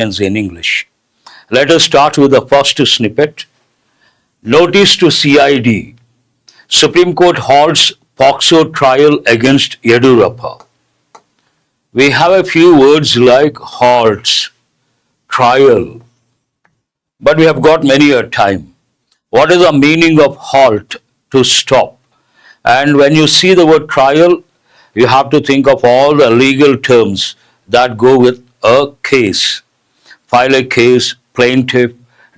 in English. Let us start with the first snippet. Notice to CID. Supreme Court halts POCSO trial against Yediyurappa. We have a few words like halts, trial, but we have got many a time. What is the meaning of halt? To stop. And when you see the word trial, you have to think of all the legal terms that go with a case. File a case, plaintiff,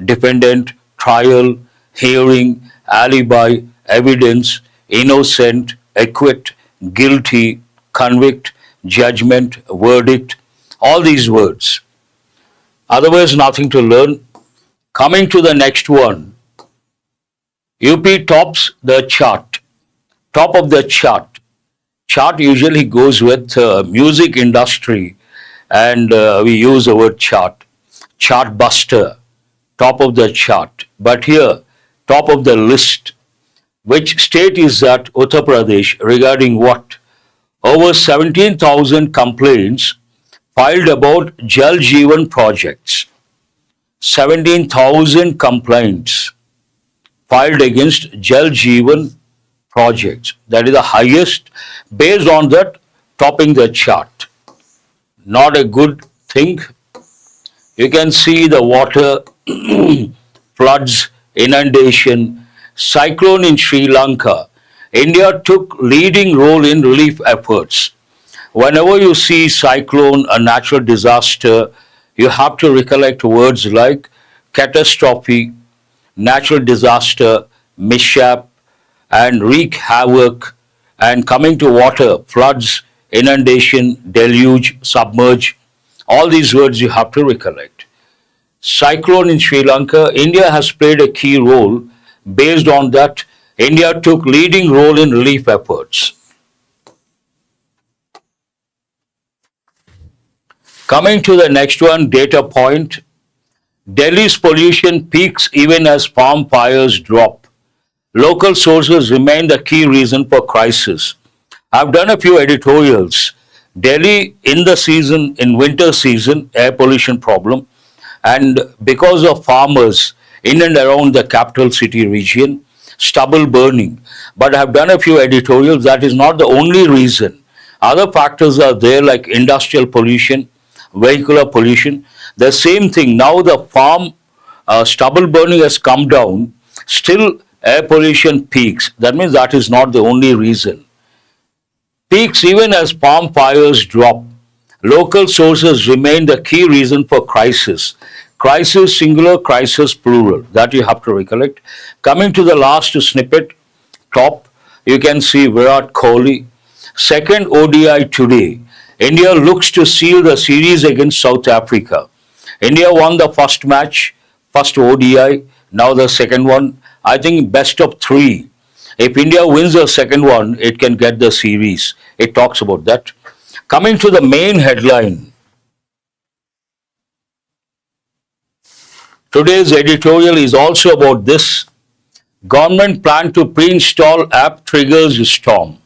defendant, trial, hearing, alibi, evidence, innocent, acquit, guilty, convict, judgment, verdict, all these words. Otherwise, nothing to learn. Coming to the next one, UP tops the chart. Top of the chart. Chart usually goes with music industry, and we use the word chart. Chart buster, top of the chart. But here, top of the list. Which state is that? Uttar Pradesh. Regarding what? Over 17,000 complaints filed about Jal Jeevan projects. 17,000 complaints filed against Jal Jeevan projects. That is the highest. Based on that, topping the chart. Not a good thing. You can see the water, floods, inundation, cyclone in Sri Lanka. India took leading role in relief efforts. Whenever you see cyclone, a natural disaster, you have to recollect words like catastrophe, natural disaster, mishap, and wreak havoc. And coming to water, floods, inundation, deluge, submerge, all these words you have to recollect. Cyclone in Sri Lanka, India has played a key role. Based on that, India took leading role in relief efforts. Coming to the next one, data point. Delhi's pollution peaks even as farm fires drop. Local sources remain the key reason for crisis. I've done a few editorials. Delhi in the season, in winter season, air pollution problem, and because of farmers in and around the capital city region, stubble burning. But I've done a few editorials. That is not the only reason. Other factors are there like industrial pollution, vehicular pollution. The same thing. Now the farm stubble burning has come down. Still air pollution peaks. That means that is not the only reason. Peaks even as farm fires drop. Local sources remain the key reason for crisis. Crisis singular, crisis plural. That you have to recollect. Coming to the last snippet, top, you can see Virat Kohli. Second ODI today. India looks to seal the series against South Africa. India won the first match, first ODI, now the second one. I think best of three. If India wins the second one, it can get the series. It talks about that. Coming to the main headline. Today's editorial is also about this. Government plan to pre-install app triggers storm.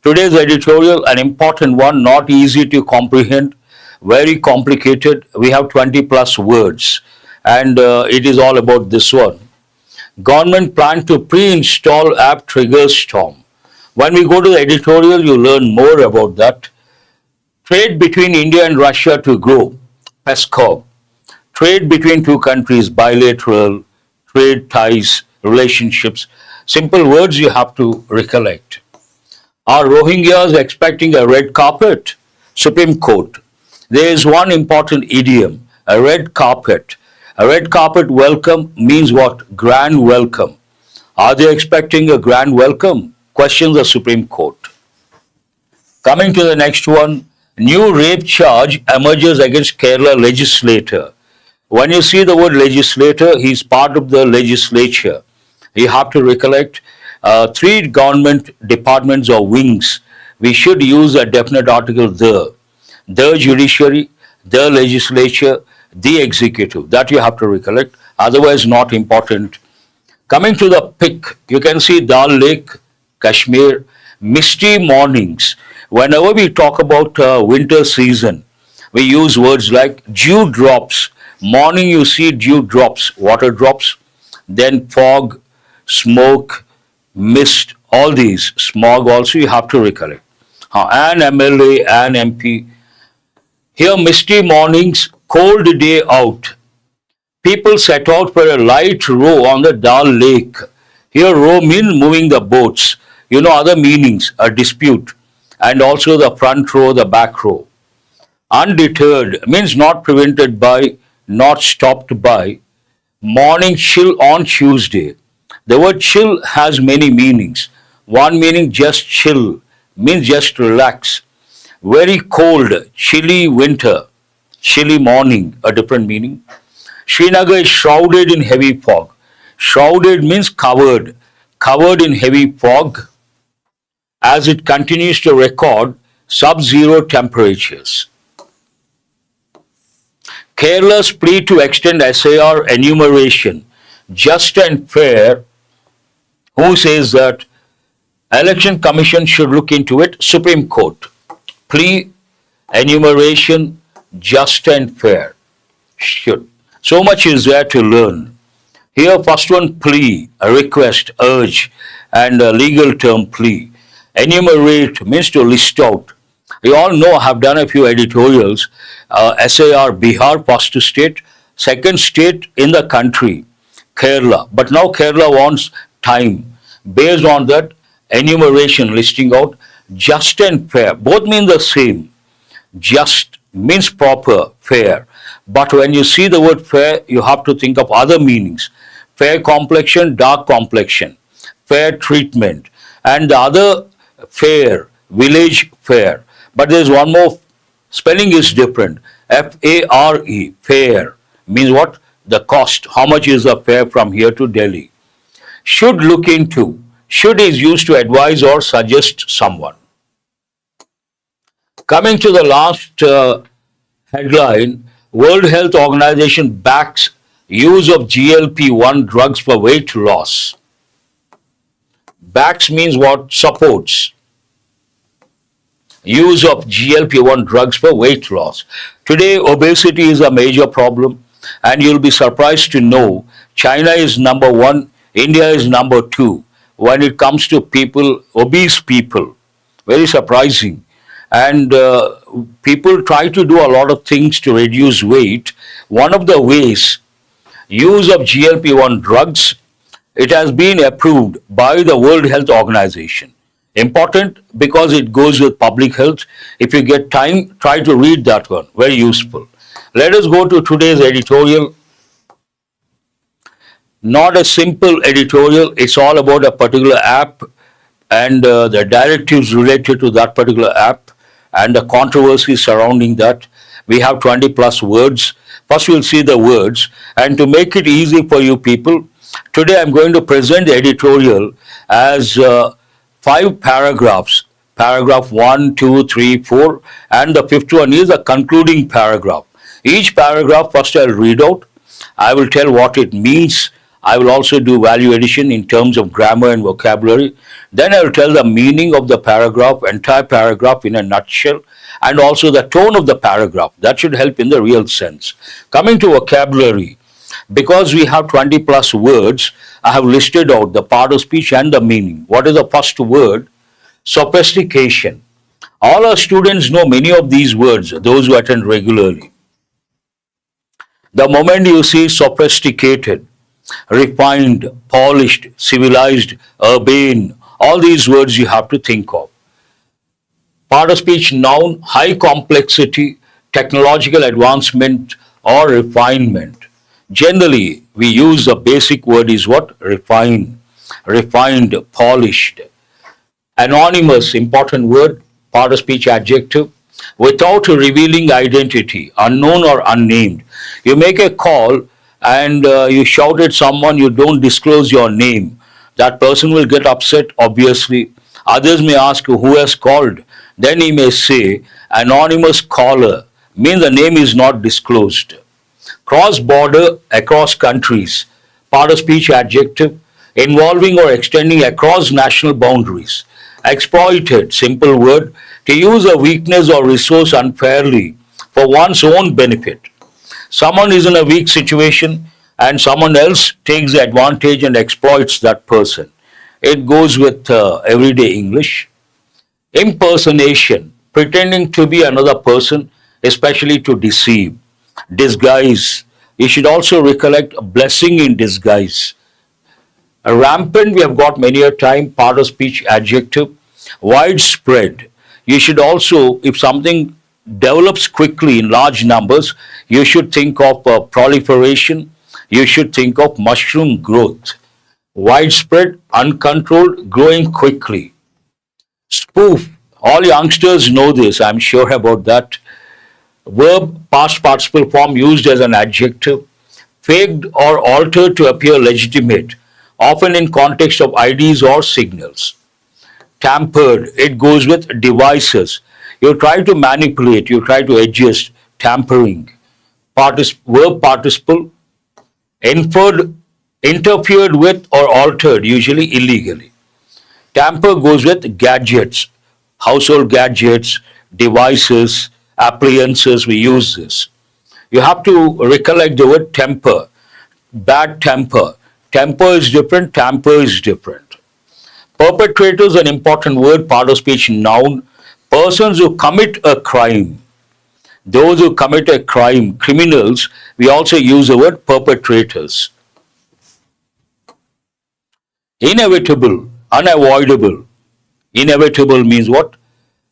Today's editorial, an important one, not easy to comprehend, very complicated. We have 20 plus words, and it is all about this one. Government plan to pre-install app triggers storm. When we go to the editorial, you learn more about that. Trade between India and Russia to grow. PESCO. Trade between two countries, bilateral, trade ties, relationships. Simple words you have to recollect. Are Rohingyas expecting a red carpet? Supreme Court. There is one important idiom, a red carpet. A red carpet welcome means what? Grand welcome. Are they expecting a grand welcome? Questions the Supreme Court. Coming to the next one, new rape charge emerges against Kerala legislator. When you see the word legislator, he is part of the legislature. You have to recollect three government departments or wings. We should use a definite article the judiciary, the legislature, the executive. That you have to recollect. Otherwise, not important. Coming to the pick, you can see Dal Lake, Kashmir, misty mornings. Whenever we talk about winter season, We use words like dew drops. Morning you see dew drops, water drops. Then fog, smoke, mist, all these. Smog also you have to recollect. An MLA, an MP. Here misty mornings, cold day out. People set out for a light row on the Dal Lake. Here row means moving the boats. Other meanings, a dispute. And also the front row, the back row. Undeterred means not prevented by, not stopped by. Morning chill on Tuesday. The word chill has many meanings. One meaning just chill, means just relax. Very cold, chilly winter, chilly morning, a different meaning. Srinagar is shrouded in heavy fog. Shrouded means covered, covered in heavy fog as it continues to record sub-zero temperatures. Kerala's plea to extend SAR enumeration just and fair. Who says that? Election Commission should look into it. Supreme Court. Plea, enumeration, just and fair. Should. So much is there to learn. Here, first one, plea, a request, urge, and a legal term, plea. Enumerate means to list out. We all know, I have done a few editorials. SAR, Bihar, first state, second state in the country, Kerala. But now Kerala wants time. Based on that, enumeration, listing out, just and fair. Both mean the same. Just means proper, fair. But when you see the word fair, you have to think of other meanings. Fair complexion, dark complexion, fair treatment. And the other fair, village fair. But there's one more, spelling is different. F-A-R-E, fare, means what? The cost. How much is the fare from here to Delhi? Should look into. Should is used to advise or suggest someone. Coming to the last headline, World Health Organization backs use of GLP-1 drugs for weight loss. Backs means what? Supports. Use of GLP-1 drugs for weight loss. Today, obesity is a major problem, and you'll be surprised to know China is number one, India is number two when it comes to people, obese people. Very surprising. And people try to do a lot of things to reduce weight. One of the ways, use of GLP-1 drugs, it has been approved by the World Health Organization. Important because it goes with public health. If you get time, try to read that one. Very useful. Let us go to today's editorial. Not a simple editorial. It's all about a particular app and the directives related to that particular app and the controversy surrounding that. We have 20 plus words. First we'll see the words. And to make it easy for you people, today I'm going to present the editorial as 5 paragraphs. Paragraph 1, 2, 3, 4, and the fifth one is a concluding paragraph. Each paragraph first I'll read out. I will tell what it means. I will also do value addition in terms of grammar and vocabulary. Then I will tell the meaning of the paragraph, entire paragraph in a nutshell, and also the tone of the paragraph. That should help in the real sense. Coming to vocabulary, because we have 20 plus words, I have listed out the part of speech and the meaning. What is the first word? Sophistication. All our students know many of these words, those who attend regularly. The moment you see sophisticated, refined, polished, civilized, urbane, all these words you have to think of. Part of speech noun, high complexity, technological advancement or refinement. Generally, we use the basic word is what? Refined, polished. Anonymous, important word, part of speech adjective. Without revealing identity, unknown or unnamed. You make a call and you shout at someone, you don't disclose your name. That person will get upset, obviously. Others may ask who has called. Then he may say, anonymous caller, means the name is not disclosed. Cross-border, across countries, part of speech adjective, involving or extending across national boundaries. Exploited, simple word, to use a weakness or resource unfairly for one's own benefit. Someone is in a weak situation and someone else takes the advantage and exploits that person. It goes with everyday English. Impersonation, pretending to be another person, especially to deceive. Disguise. You should also recollect a blessing in disguise. A rampant, we have got many a time, part of speech adjective. Widespread. You should also, if something develops quickly in large numbers, you should think of proliferation. You should think of mushroom growth. Widespread, uncontrolled, growing quickly. Spoof. All youngsters know this, I'm sure about that. Verb, past participle form used as an adjective. Faked or altered to appear legitimate, often in context of IDs or signals. Tampered, it goes with devices. You try to manipulate, you try to adjust, tampering. Verb participle, inferred, interfered with or altered, usually illegally. Tamper goes with gadgets, household gadgets, devices, appliances, we use this. You have to recollect the word temper, bad temper. Temper is different, tamper is different. Perpetrator is an important word, part of speech noun. Persons who commit a crime. Those who commit a crime, criminals, we also use the word perpetrators. Inevitable, unavoidable. Inevitable means what?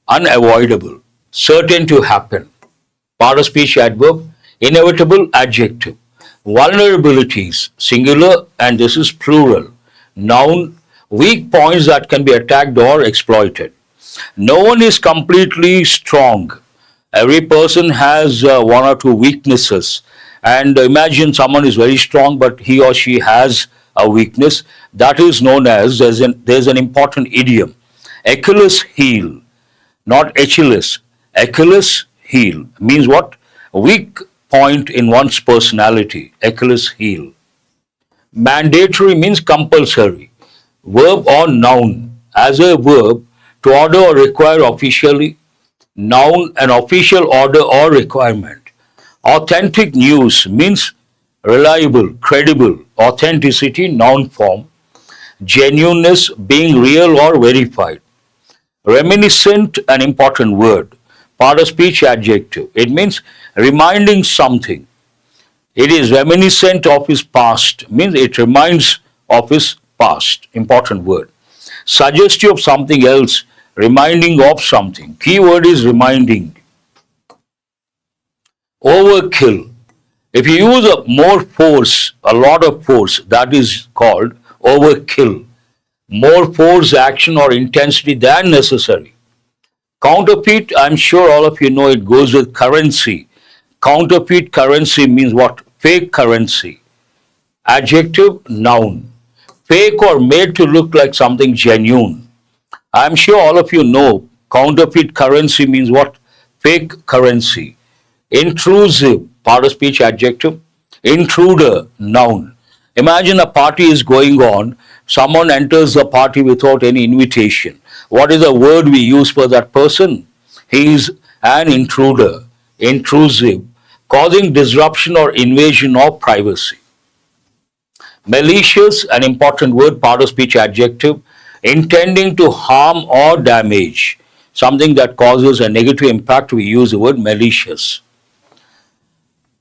Unavoidable, certain to happen. Part of speech adverb, inevitable adjective. Vulnerabilities, singular, and this is plural. Noun, weak points that can be attacked or exploited. No one is completely strong. Every person has one or two weaknesses. And imagine someone is very strong, but he or she has a weakness. That is known as, there's an important idiom. Achilles heel, not Achilles. Achilles heel means what? A weak point in one's personality. Achilles heel. Mandatory means compulsory. Verb or noun. As a verb, to order or require officially. Noun, an official order or requirement. Authentic news means reliable, credible. Authenticity, noun form. Genuineness, being real or verified. Reminiscent, an important word. Part of speech adjective. It means reminding something. It is reminiscent of his past, means it reminds of his past. Important word. Suggestive of something else, reminding of something. Key word is reminding. Overkill. If you use more force, a lot of force, that is called overkill. More force, action, or intensity than necessary. Counterfeit, I'm sure all of you know it goes with currency. Counterfeit currency means what? Fake currency. Adjective, noun. Fake or made to look like something genuine. I'm sure all of you know counterfeit currency means what? Fake currency. Intrusive, part of speech adjective. Intruder, noun. Imagine a party is going on, someone enters the party without any invitation. What is the word we use for that person? He is an intruder, intrusive, causing disruption or invasion of privacy. Malicious, an important word, part of speech adjective, intending to harm or damage. Something that causes a negative impact, we use the word malicious.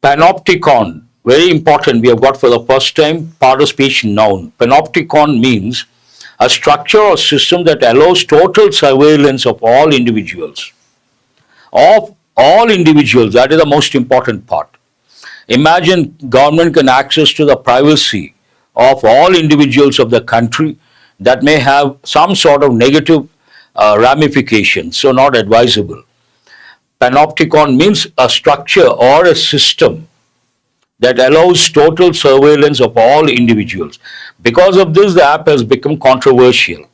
Panopticon, very important, we have got for the first time, part of speech noun. Panopticon means a structure or system that allows total surveillance of all individuals. Of all individuals, that is the most important part. Imagine government can access to the privacy of all individuals of the country that may have some sort of negative ramifications, so not advisable. Panopticon means a structure or a system that allows total surveillance of all individuals. Because of this, the app has become controversial.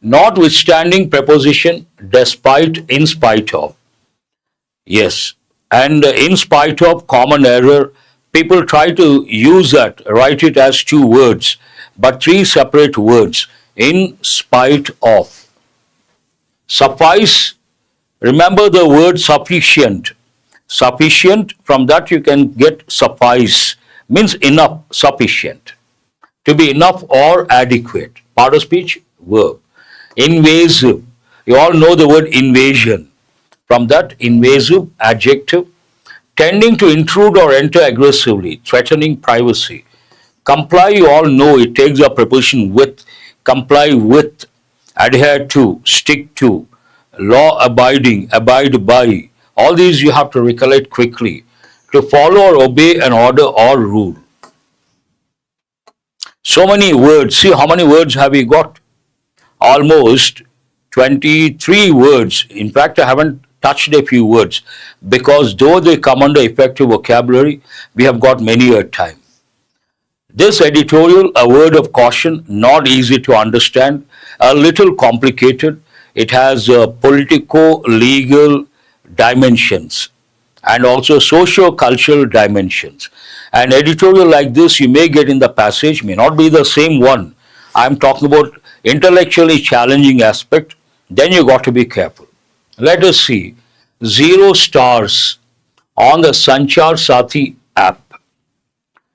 Notwithstanding preposition, despite, in spite of. Yes, and in spite of, common error, people try to use that, write it as two words, but three separate words, in spite of. Suffice, Remember the word sufficient. Sufficient, from that you can get suffice, means enough, sufficient. To be enough or adequate. Part of speech, verb. Invasive. You all know the word invasion. From that, invasive, adjective, tending to intrude or enter aggressively, threatening privacy. Comply, you all know it takes a preposition with, comply with, adhere to, stick to, law abiding, abide by. All these you have to recollect quickly. To follow or obey an order or rule. So many words. See how many words have we got? Almost 23 words. In fact, I haven't touched a few words because though they come under effective vocabulary, we have got many a time. This editorial, a word of caution, not easy to understand, a little complicated. It has politico-legal dimensions and also socio-cultural dimensions. An editorial like this you may get in the passage, may not be the same one. I'm talking about intellectually challenging aspect, then you got to be careful. Let us see 0 stars on the Sanchar Sathi app.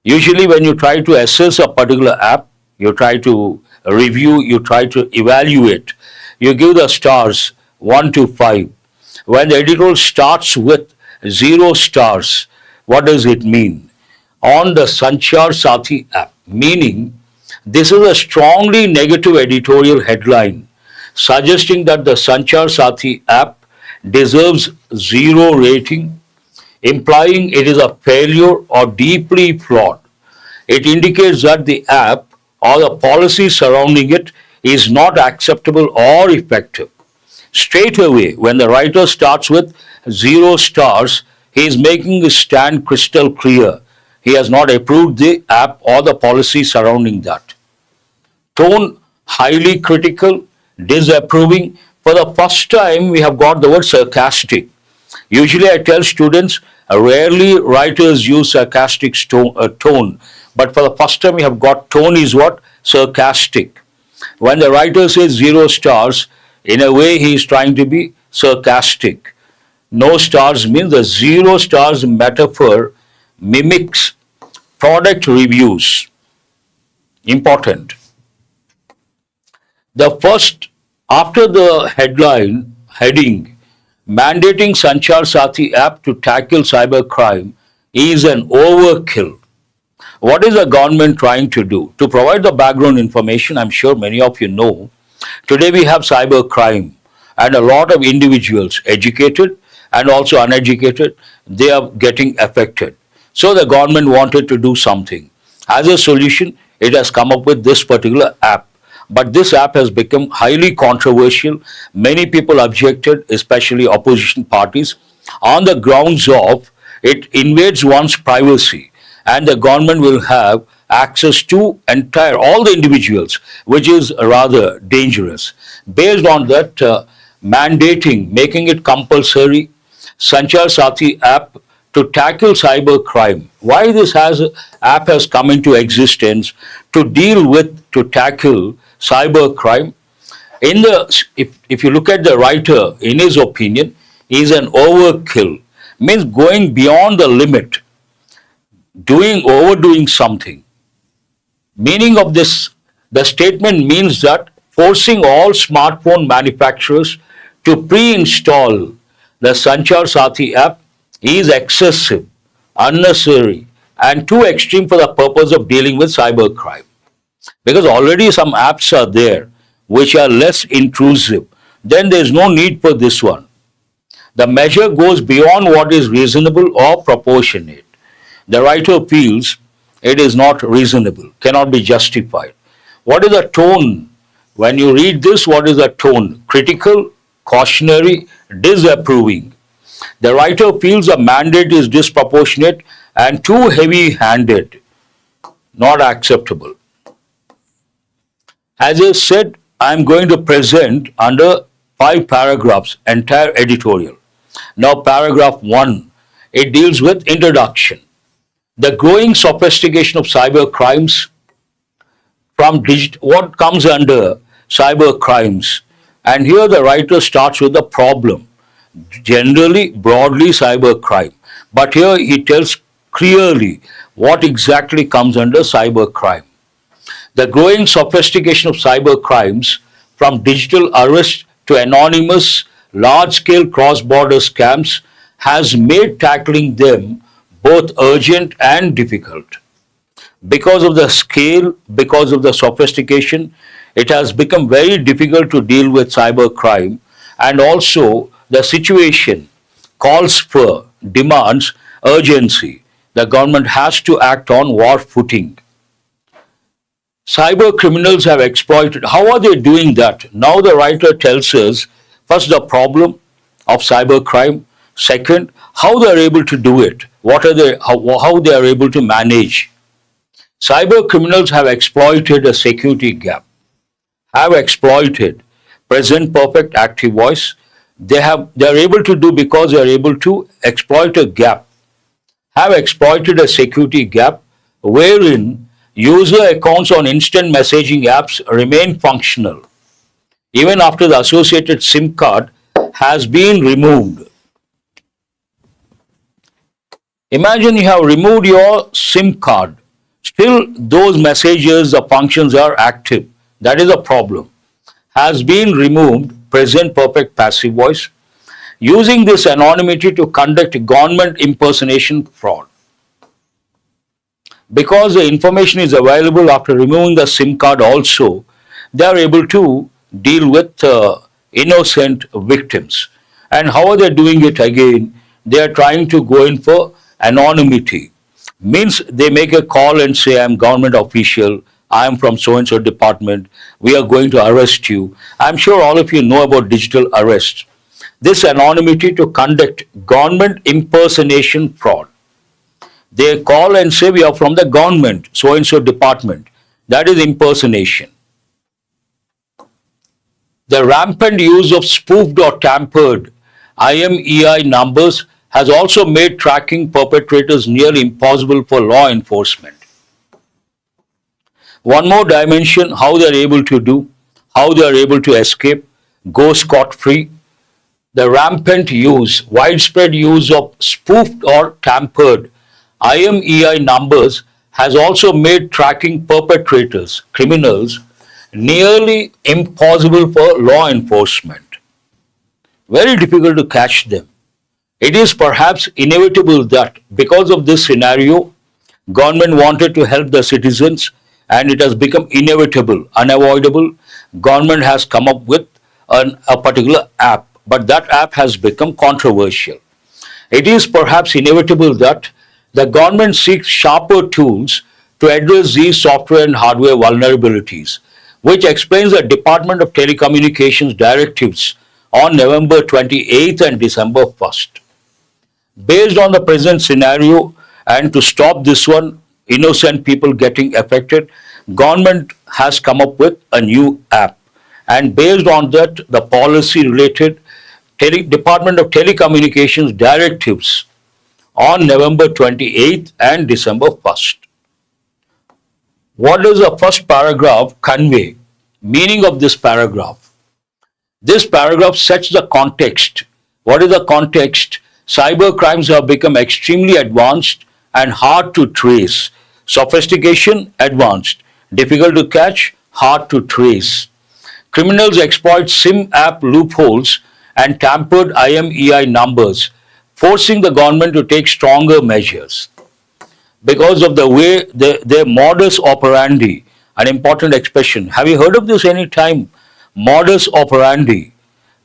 Usually when you try to assess a particular app, you try to review, you try to evaluate, you give the stars 1 to 5. When the editorial starts with 0 stars, what does it mean? On the Sanchar Sathi app, meaning this is a strongly negative editorial headline suggesting that the Sanchar Sathi app deserves 0 rating, implying it is a failure or deeply flawed. It indicates that the app or the policy surrounding it is not acceptable or effective. Straight away, when the writer starts with 0 stars, he is making his stand crystal clear. He has not approved the app or the policy surrounding that. Tone, highly critical, disapproving. For the first time, we have got the word sarcastic. Usually I tell students, rarely writers use sarcastic tone. But for the first time we have got tone is what? Sarcastic. When the writer says 0 stars, in a way he is trying to be sarcastic. No stars means the 0 stars metaphor mimics product reviews. Important. The first, after the heading, mandating Sanchar Sathi app to tackle cybercrime is an overkill. What is the government trying to do? To provide the background information, I'm sure many of you know, today we have cybercrime and a lot of individuals, educated and also uneducated, they are getting affected. So the government wanted to do something. As a solution, it has come up with this particular app. But this app has become highly controversial. Many people objected, especially opposition parties, on the grounds of it invades one's privacy and the government will have access to all the individuals, which is rather dangerous. Based on that, mandating, making it compulsory, Sanchar Sathi app to tackle cyber crime. Why this app has come into existence to deal with, to tackle cyber crime? If you look at the writer, in his opinion, is an overkill, means going beyond the limit, overdoing something. Meaning of this, the statement means that forcing all smartphone manufacturers to pre-install the Sanchar Sathi app is excessive, unnecessary, and too extreme for the purpose of dealing with cyber crime. Because already some apps are there which are less intrusive, then there is no need for this one. The measure goes beyond what is reasonable or proportionate. The writer feels it is not reasonable, cannot be justified. What is the tone? When you read this, what is the tone? Critical, cautionary, disapproving. The writer feels the mandate is disproportionate and too heavy-handed, not acceptable. As I said, I am going to present under 5 paragraphs, entire editorial. Now paragraph 1, it deals with introduction. The growing sophistication of cyber crimes from what comes under cyber crimes. And here the writer starts with the problem. generally, broadly cybercrime. But here he tells clearly what exactly comes under cybercrime. The growing sophistication of cyber crimes, from digital arrest to anonymous, large-scale cross-border scams, has made tackling them both urgent and difficult. Because of the scale, because of the sophistication, it has become very difficult to deal with cyber crime, and also the situation calls for, demands urgency. The government has to act on war footing. Cyber criminals have exploited. How are they doing that? Now the writer tells us first the problem of cyber crime, second how they are able to do it, what are they, how they are able to manage. Cyber criminals have exploited a security gap, have exploited present perfect active voice. They are able to do because they are able to exploit a gap, have exploited a security gap wherein user accounts on instant messaging apps remain functional even after the associated SIM card has been removed. Imagine you have removed your SIM card. Still, those messages, the functions are active. That is a problem. Has been removed, present perfect passive voice, using this anonymity to conduct government impersonation fraud. Because the information is available after removing the SIM card also, they are able to deal with innocent victims. And how are they doing it again? They are trying to go in for anonymity. Means they make a call and say, I'm government official, I am from so-and-so department, we are going to arrest you. I'm sure all of you know about digital arrest. This anonymity to conduct government impersonation fraud. They call and say, we are from the government, so-and-so department. That is impersonation. The rampant use of spoofed or tampered IMEI numbers has also made tracking perpetrators nearly impossible for law enforcement. One more dimension, how they are able to do, how they are able to escape, go scot-free. The rampant use, widespread use of spoofed or tampered IMEI numbers has also made tracking perpetrators, criminals, nearly impossible for law enforcement. Very difficult to catch them. It is perhaps inevitable that because of this scenario, government wanted to help the citizens and it has become inevitable, unavoidable. Government has come up with a particular app, but that app has become controversial. It is perhaps inevitable that the government seeks sharper tools to address these software and hardware vulnerabilities, which explains the Department of Telecommunications directives on November 28th and December 1st. Based on the present scenario and to stop this one, innocent people getting affected, government has come up with a new app. And based on that, the policy related Department of Telecommunications directives on November 28th and December 1st. What does the first paragraph convey? Meaning of this paragraph. This paragraph sets the context. What is the context? Cyber crimes have become extremely advanced and hard to trace. Sophistication, advanced. Difficult to catch, hard to trace. Criminals exploit SIM app loopholes and tampered IMEI numbers, forcing the government to take stronger measures. Because of the way their modus operandi, an important expression. Have you heard of this any time? Modus operandi.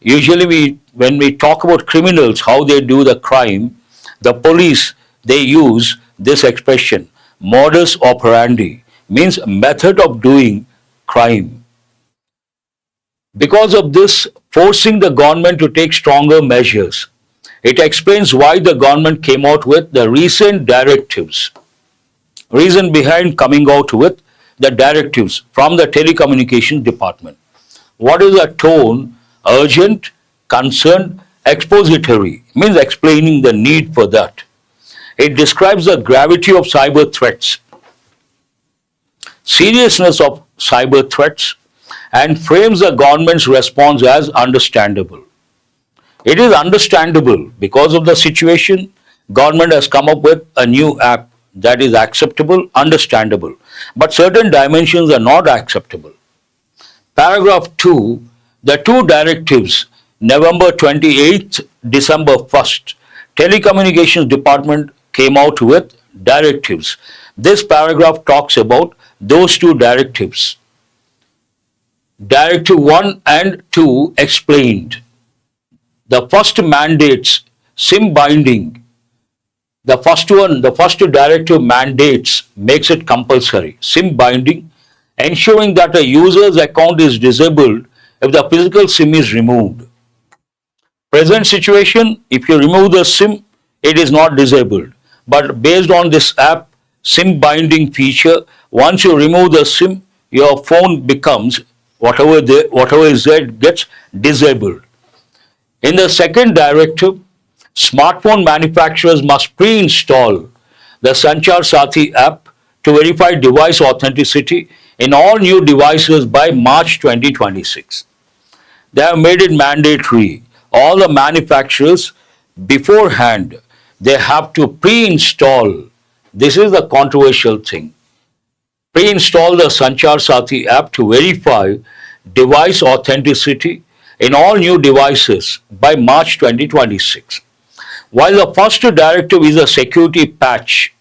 Usually when we talk about criminals, how they do the crime, the police, they use this expression. Modus operandi means method of doing crime. Because of this, forcing the government to take stronger measures. It explains why the government came out with the recent directives. Reason behind coming out with the directives from the telecommunication department. What is the tone? Urgent, concerned, expository, means explaining the need for that. It describes the gravity of cyber threats, seriousness of cyber threats, and frames the government's response as understandable. It is understandable because of the situation. Government has come up with a new app that is acceptable, understandable, but certain dimensions are not acceptable. Paragraph 2, the two directives, November 28th, December 1st, Telecommunications Department came out with directives. This paragraph talks about those two directives. Directive 1 and 2 explained. The first mandates SIM binding. The first directive mandates, makes it compulsory. SIM binding, ensuring that a user's account is disabled if the physical SIM is removed. Present situation, if you remove the SIM, it is not disabled. But based on this app, SIM binding feature, once you remove the SIM, your phone becomes, whatever is there, gets disabled. In the second directive, smartphone manufacturers must pre-install the Sanchar Sathi app to verify device authenticity in all new devices by March 2026. They have made it mandatory. All the manufacturers beforehand, they have to pre-install. This is the controversial thing. Pre-install the Sanchar Sathi app to verify device authenticity in all new devices by March 2026. While the first directive is a security patch,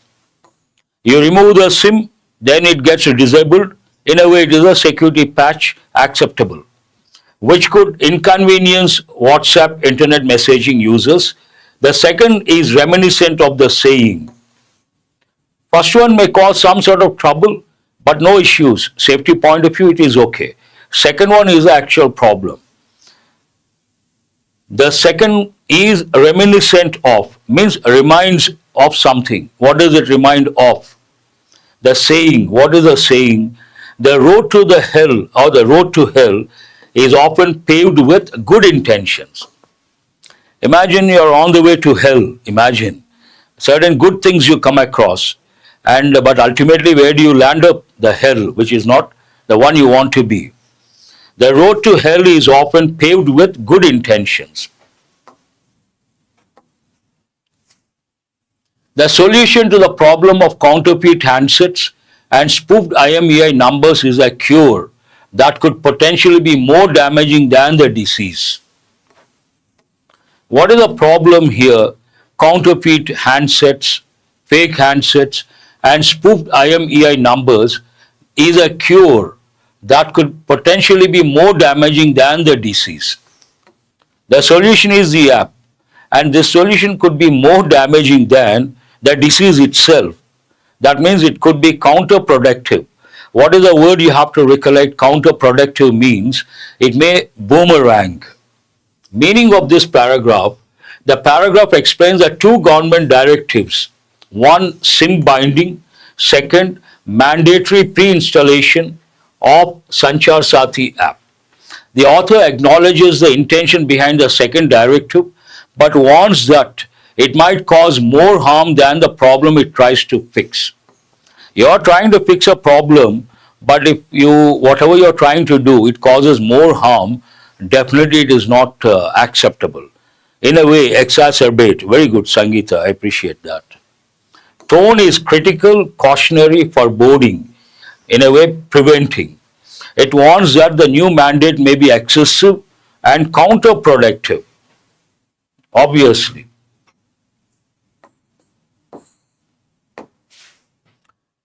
you remove the SIM, then it gets disabled. In a way, it is a security patch acceptable, which could inconvenience WhatsApp internet messaging users. The second is reminiscent of the saying. First one may cause some sort of trouble, but no issues. Safety point of view, it is okay. Second one is the actual problem. The second is reminiscent of, means reminds of something. What does it remind of? The saying. What is the saying? The road to the hell or the road to hell is often paved with good intentions. Imagine you're on the way to hell. Imagine certain good things you come across, but ultimately where do you land up? The hell, which is not the one you want to be. The road to hell is often paved with good intentions. The solution to the problem of counterfeit handsets and spoofed IMEI numbers is a cure that could potentially be more damaging than the disease. What is the problem here? Counterfeit handsets, fake handsets, and spoofed IMEI numbers is a cure that could potentially be more damaging than the disease. The solution is the app, and this solution could be more damaging than the disease itself. That means it could be counterproductive. What is the word you have to recollect? Counterproductive means it may boomerang. Meaning of this paragraph, the paragraph explains the two government directives. One, SIM binding. Second, mandatory pre-installation of Sanchar Sathi app. The author acknowledges the intention behind the second directive, but warns that it might cause more harm than the problem it tries to fix. You are trying to fix a problem, but if whatever you are trying to do, it causes more harm, definitely it is not acceptable. In a way, exacerbate. Very good, Sangeeta. I appreciate that. Tone is critical, cautionary, foreboding. In a way, preventing. It warns that the new mandate may be excessive and counterproductive. Obviously.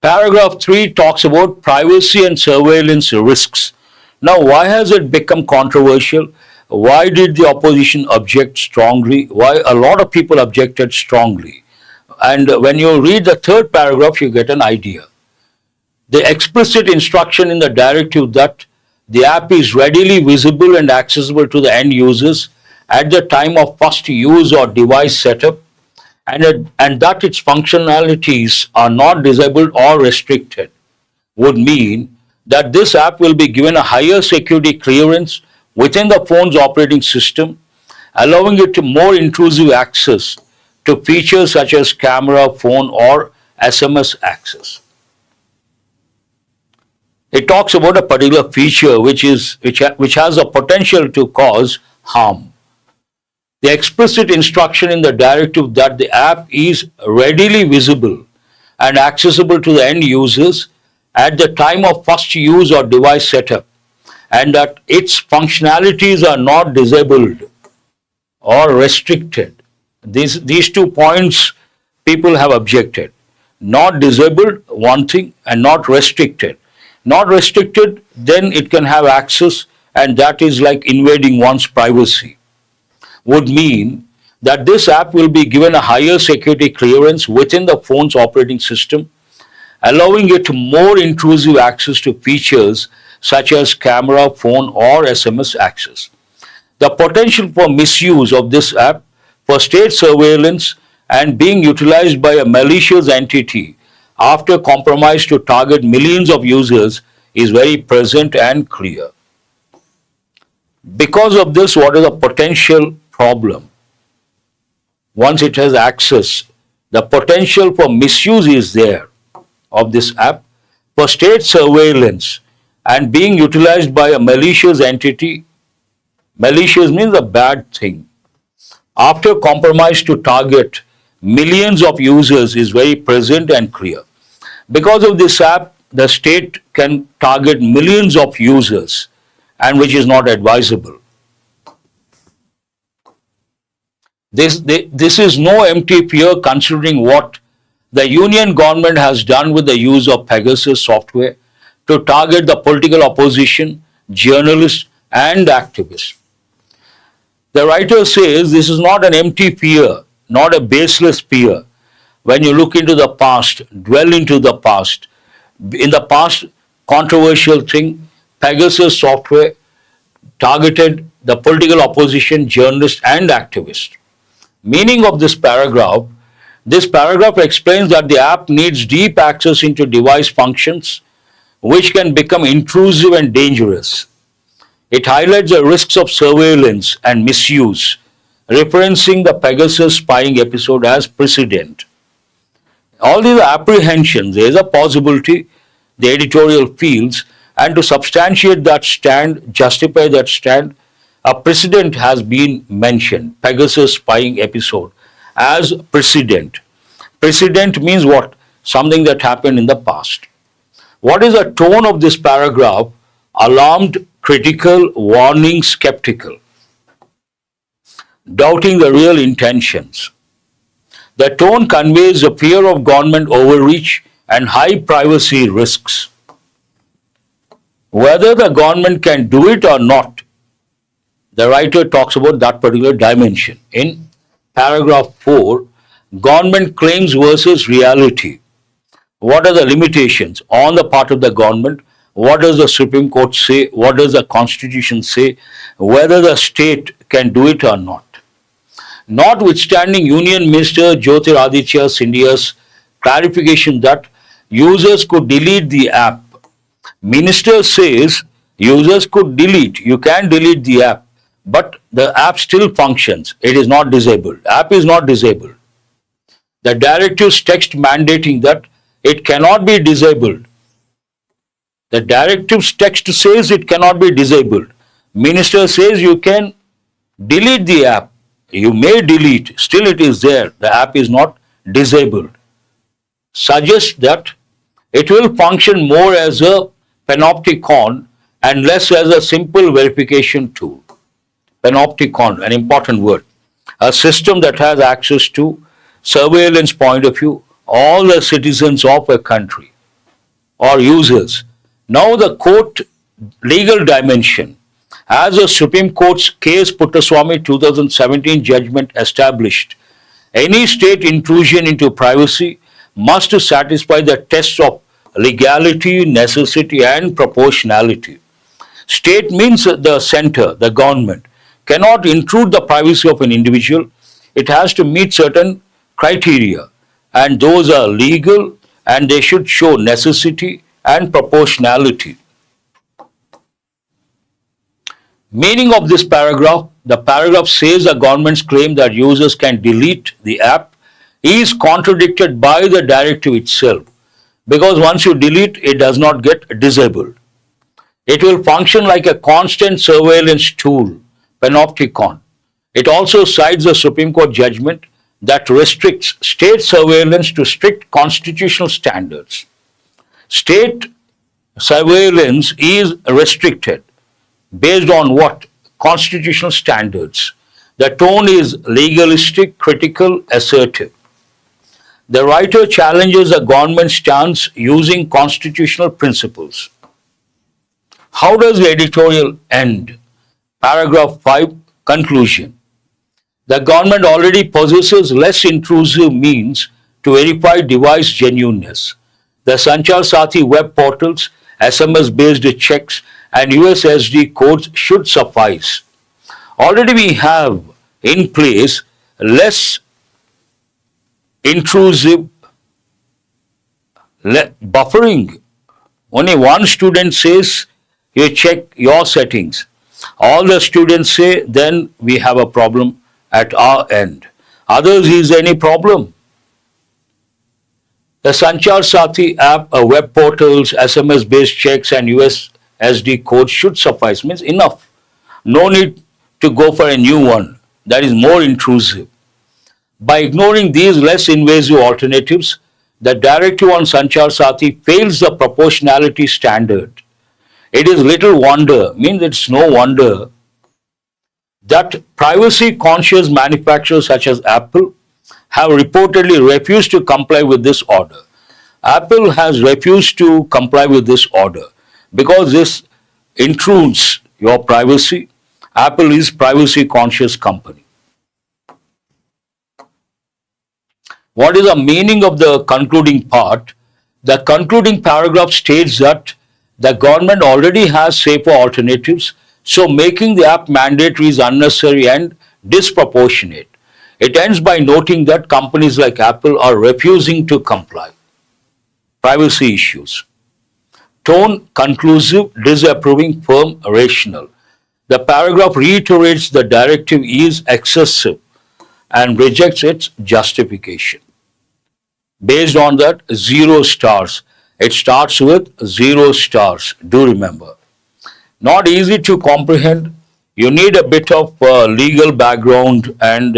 Paragraph 3 talks about privacy and surveillance risks. Now, why has it become controversial? Why did the opposition object strongly? Why a lot of people objected strongly? And when you read the third paragraph, you get an idea. The explicit instruction in the directive that the app is readily visible and accessible to the end users at the time of first use or device setup, and that its functionalities are not disabled or restricted, would mean that this app will be given a higher security clearance within the phone's operating system, allowing it to more intrusive access to features such as camera, phone, or SMS access. It talks about a particular feature which has a potential to cause harm. The explicit instruction in the directive that the app is readily visible and accessible to the end users at the time of first use or device setup, and that its functionalities are not disabled or restricted. These 2 points people have objected. Not disabled, one thing, and not restricted. Not restricted, then it can have access, and that is like invading one's privacy. Would mean that this app will be given a higher security clearance within the phone's operating system, allowing it more intrusive access to features such as camera, phone, or SMS access. The potential for misuse of this app for state surveillance and being utilized by a malicious entity after compromise to target millions of users is very present and clear. Because of this, what is the potential problem? Once it has access, the potential for misuse is there of this app for state surveillance and being utilized by a malicious entity. Malicious means a bad thing. After compromise to target millions of users is very present and clear. Because of this app, the state can target millions of users, and which is not advisable. This is no empty fear considering what the union government has done with the use of Pegasus software to target the political opposition, journalists, and activists. The writer says this is not an empty fear, not a baseless fear. When you look into the past, dwell into the past. In the past, controversial thing, Pegasus software targeted the political opposition, journalists, and activists. Meaning of this paragraph explains that the app needs deep access into device functions, which can become intrusive and dangerous. It highlights the risks of surveillance and misuse, referencing the Pegasus spying episode as precedent. All these apprehensions, there is a possibility, the editorial feels, and to substantiate that stand, justify that stand, a precedent has been mentioned, Pegasus spying episode, as precedent. Precedent means what? Something that happened in the past. What is the tone of this paragraph? Alarmed, critical, warning, skeptical, doubting the real intentions. The tone conveys a fear of government overreach and high privacy risks. Whether the government can do it or not, the writer talks about that particular dimension. In paragraph 4, government claims versus reality. What are the limitations on the part of the government? What does the Supreme Court say? What does the Constitution say? Whether the state can do it or not. Notwithstanding Union Minister Jyotiraditya Scindia's clarification that users could delete the app. Minister says users could delete, you can delete the app, but the app still functions. It is not disabled. App is not disabled. The directive's text mandating that it cannot be disabled. The directive's text says it cannot be disabled. Minister says you can delete the app. You may delete, still it is there. The app is not disabled. Suggests that it will function more as a panopticon and less as a simple verification tool. Panopticon, an important word. A system that has access to surveillance point of view, all the citizens of a country or users. Now the court legal dimension. As the Supreme Court's case Puttaswamy 2017 judgment established, any state intrusion into privacy must satisfy the tests of legality, necessity, and proportionality. State means the center, the government, cannot intrude the privacy of an individual. It has to meet certain criteria, and those are legal, and they should show necessity and proportionality. Meaning of this paragraph, the paragraph says the government's claim that users can delete the app is contradicted by the directive itself, because once you delete, it does not get disabled. It will function like a constant surveillance tool, panopticon. It also cites a Supreme Court judgment that restricts state surveillance to strict constitutional standards. State surveillance is restricted based on what? Constitutional standards. The tone is legalistic, critical, assertive. The writer challenges the government stance using constitutional principles. How does the editorial end? Paragraph 5, conclusion. The government already possesses less intrusive means to verify device genuineness. The Sanchar Sathi web portals, SMS-based checks, and USSD codes should suffice. Already we have in place less intrusive buffering. Only one student says, you check your settings. All the students say, then we have a problem at our end. Others, is there any problem? The Sanchar Sathi app, web portals, SMS-based checks and USSD codes should suffice. Means enough. No need to go for a new one that is more intrusive. By ignoring these less invasive alternatives, the directive on Sanchar Sathi fails the proportionality standard. It is little wonder, means it's no wonder that privacy-conscious manufacturers such as Apple have reportedly refused to comply with this order. Apple has refused to comply with this order because this intrudes your privacy. Apple is privacy-conscious company. What is the meaning of the concluding part? The concluding paragraph states that the government already has safer alternatives, so making the app mandatory is unnecessary and disproportionate. It ends by noting that companies like Apple are refusing to comply. Privacy issues. Tone conclusive, disapproving, firm, rational. The paragraph reiterates the directive is excessive and rejects its justification. Based on that, 0 stars. It starts with 0 stars. Do remember. Not easy to comprehend. You need a bit of legal background and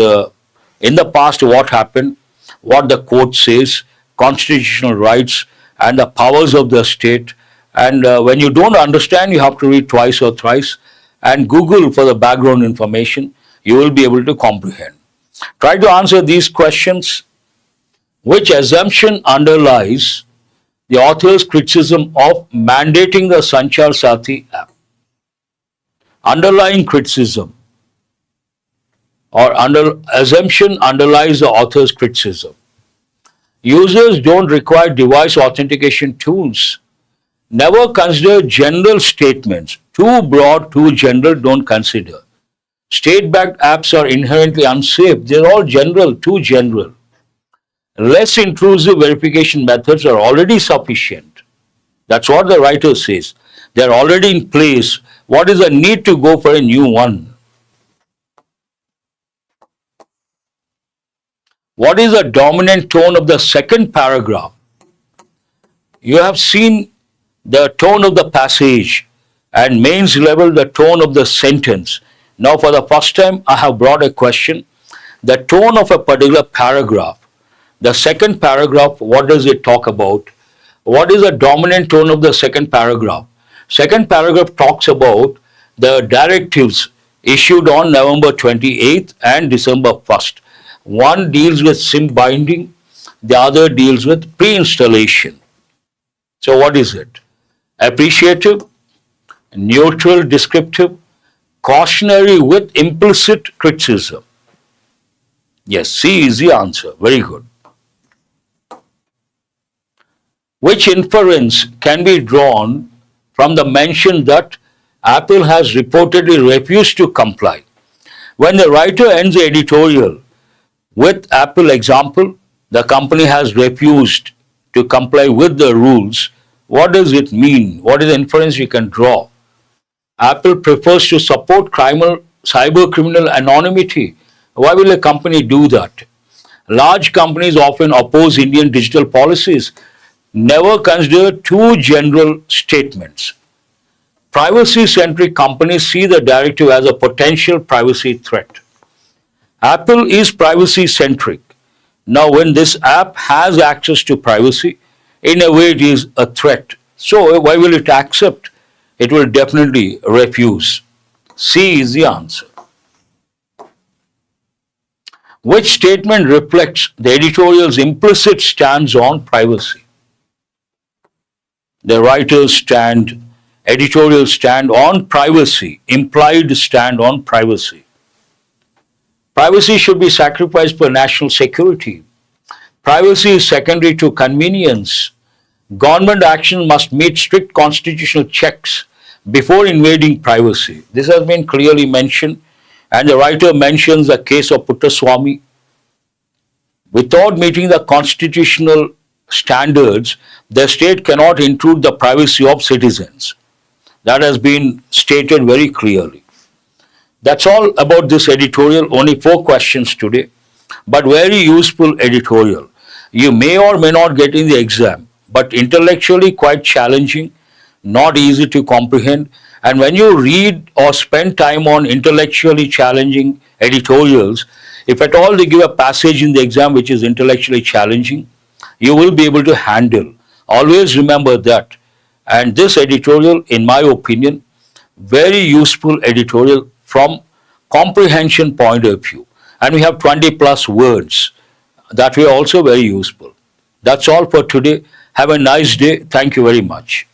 in the past what happened, what the court says, constitutional rights and the powers of the state. And when you don't understand, you have to read twice or thrice and Google for the background information. You will be able to comprehend. Try to answer these questions. Which assumption underlies the author's criticism of mandating the Sanchar Sathi app? Underlying criticism or assumption underlies the author's criticism. Users don't require device authentication tools. Never consider general statements. Too broad, too general, don't consider. State-backed apps are inherently unsafe. They're all general, too general. Less intrusive verification methods are already sufficient. That's what the writer says. They're already in place. What is the need to go for a new one? What is the dominant tone of the second paragraph? You have seen the tone of the passage and mains level the tone of the sentence. Now for the first time I have brought a question. The tone of a particular paragraph. The second paragraph, what does it talk about? What is the dominant tone of the second paragraph? Second paragraph talks about the directives issued on November 28th and December 1st. One deals with SIM binding, the other deals with pre-installation. So what is it? Appreciative, neutral, descriptive, cautionary with implicit criticism. Yes, C is the answer. Very good. Which inference can be drawn from the mention that Apple has reportedly refused to comply? When the writer ends the editorial with Apple example, the company has refused to comply with the rules. What does it mean? What is the inference you can draw? Apple prefers to support cyber criminal anonymity. Why will a company do that? Large companies often oppose Indian digital policies. Never consider too general statements. Privacy-centric companies see the directive as a potential privacy threat. Apple is privacy centric. Now, when this app has access to privacy, in a way it is a threat. So, why will it accept? It will definitely refuse. C is the answer. Which statement reflects the editorial's implicit stance on privacy? The writer's editorial stand on privacy, implied stand on privacy. Privacy should be sacrificed for national security. Privacy is secondary to convenience. Government action must meet strict constitutional checks before invading privacy. This has been clearly mentioned, and the writer mentions the case of Puttaswamy. Without meeting the constitutional standards, the state cannot intrude the privacy of citizens. That has been stated very clearly. That's all about this editorial. Only 4 questions today, but very useful editorial. You may or may not get in the exam, but intellectually quite challenging, not easy to comprehend. And when you read or spend time on intellectually challenging editorials, if at all they give a passage in the exam which is intellectually challenging, you will be able to handle. Always remember that. And this editorial, in my opinion, very useful editorial from comprehension point of view. And we have 20 plus words that were also very useful. That's all for today. Have a nice day. Thank you very much.